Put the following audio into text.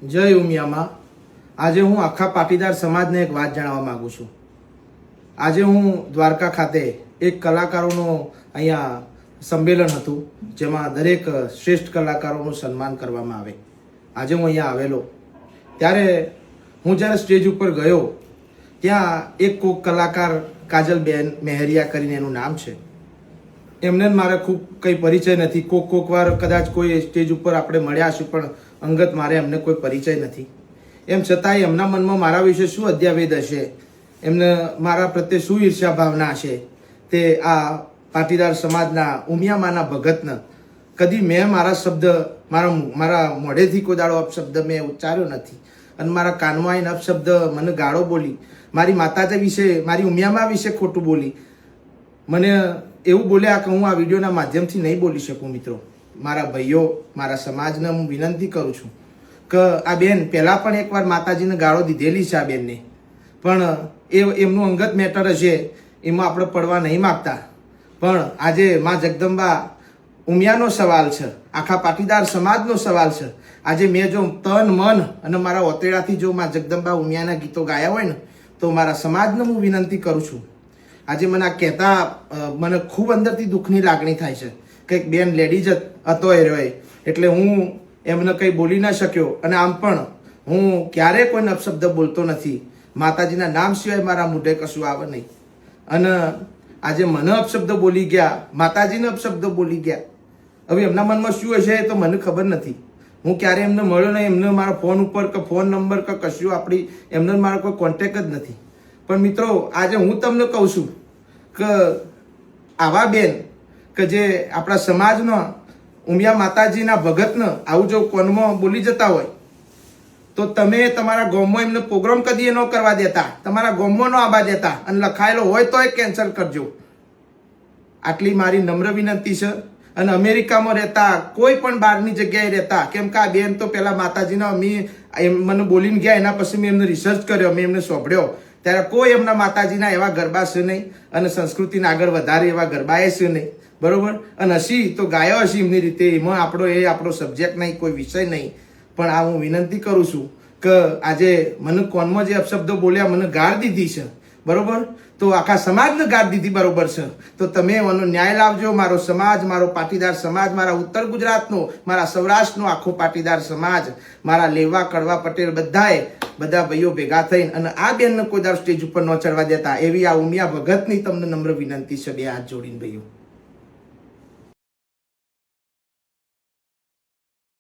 જય ઉમિયામાં. આજે હું આખા પાટીદાર સમાજને એક વાત જણાવવા માંગુ છું. આજે હું દ્વારકા ખાતે એક કલાકારોનું અહીંયા સંમેલન હતું, જેમાં દરેક શ્રેષ્ઠ કલાકારોનું સન્માન કરવામાં આવે. આજે હું અહીંયા આવેલો ત્યારે હું જ્યારે સ્ટેજ ઉપર ગયો ત્યાં એક કોક કલાકાર કાજલબેન મહેરિયા કરીને એનું નામ છે. એમને મારે ખૂબ કંઈ પરિચય નથી. કોક વાર કદાચ કોઈ સ્ટેજ ઉપર આપણે મળ્યા હશું, પણ અંગત મારે એમને કોઈ પરિચય નથી. એમ છતાંય એમના મનમાં મારા વિશે શું અધ્યાવેદ હશે, એમને મારા પ્રત્યે શું ઈર્ષ્યા ભાવના હશે, તે આ પાટીદાર સમાજના ઉમિયામાના ભગતને કદી મેં મારા શબ્દ મારા મોઢેથી કોઈ દાડો અપશબ્દ મેં ઉચ્ચાર્યો નથી. અને મારા કાનમાં આવીને અપશબ્દ મને ગાળો બોલી, મારી માતાજી વિશે, મારી ઉમિયામા વિશે ખોટું બોલી, મને એવું બોલ્યા કે હું આ વિડીયોના માધ્યમથી નહીં બોલી શકું. મિત્રો, મારા ભાઈઓ, મારા સમાજને હું વિનંતી કરું છું કે આ બેન પહેલાં પણ એકવાર માતાજીને ગાળો દીધેલી છે આ બેનને, પણ એમનું અંગત મેટર હશે, એમાં આપણે પડવા નહીં માગતા. પણ આજે મા જગદંબા ઉમિયાનો સવાલ છે, આખા પાટીદાર સમાજનો સવાલ છે. આજે મેં જો તન મન અને મારા ઓતેડાથી જો મા જગદંબા ઉમિયાના ગીતો ગાયા હોય ને, તો મારા સમાજને હું વિનંતી કરું છું. આજે મને આ કહેતા મને ખૂબ અંદરથી દુઃખની લાગણી થાય છે. કંઈક બેન લેડીઝ હતો એ રહ્યો, એટલે હું એમને કંઈ બોલી ના શક્યો. અને આમ પણ હું ક્યારેય કોઈને અપશબ્દ બોલતો નથી. માતાજીના નામ સિવાય મારા મોઢે કશું આવે નહીં. અને આજે મને અપશબ્દ બોલી ગયા, માતાજીને અપશબ્દ બોલી ગયા. હવે એમના મનમાં શું હશે એ તો મને ખબર નથી. હું ક્યારે એમને મળ્યો નહીં. એમને મારા ફોન ઉપર કે ફોન નંબર કે કશું આપણી એમને મારો કોઈ કોન્ટેક જ નથી. પણ મિત્રો, આજે હું તમને કહું છું કે આવા બેન કે જે આપણા સમાજનો ઉમિયા માતાજીના ભગતને આવું જો કોનમાં બોલી જતા હોય, તો તમે તમારા ગામમાં એમને પ્રોગ્રામ કદી ન કરવા દેતા, તમારા ગામમાં ન આવવા દેતા, અને લખાયેલો હોય તો એ કેન્સલ કરજો. આટલી મારી નમ્ર વિનંતી છે. અને અમેરિકામાં રહેતા, કોઈ પણ બહારની જગ્યાએ રહેતા, કેમ કે આ બેન તો પહેલાં માતાજીના મને બોલીને ગયા, એના પછી મેં એમને રિસર્ચ કર્યો, મેં એમને સોંભળ્યો, ત્યારે કોઈ એમના માતાજીના એવા ગરબા છે નહીં, અને સંસ્કૃતિને આગળ વધારે એવા ગરબાએ છે નહીં. બરોબર. અને હસી તો ગાયો હસી એમની રીતે, એમાં આપણો સબ્જેક્ટ નહીં, કોઈ વિષય નહીં. પણ આ હું વિનંતી કરું છું કે આજે મને કોનમાં જે અપશબ્દો બોલ્યા, મને ગાળ દીધી છે, બરોબર, તો આખા સમાજને ગાળ દીધી, બરોબર છે, તો તમે એનો ન્યાય લાવજો. મારો સમાજ, મારો પાટીદાર સમાજ, મારા ઉત્તર ગુજરાતનો, મારા સૌરાષ્ટ્રનો આખો પાટીદાર સમાજ, મારા લેવા કડવા પટેલ, બધા ભાઈઓ ભેગા થઈને અને આ બેનને કોઈ દર સ્ટેજ ઉપર ન ચડવા દેતા, એવી આ ઉમિયા ભગતની તમને નમ્ર વિનંતી છે, બે હાથ જોડીને ભાઈઓ.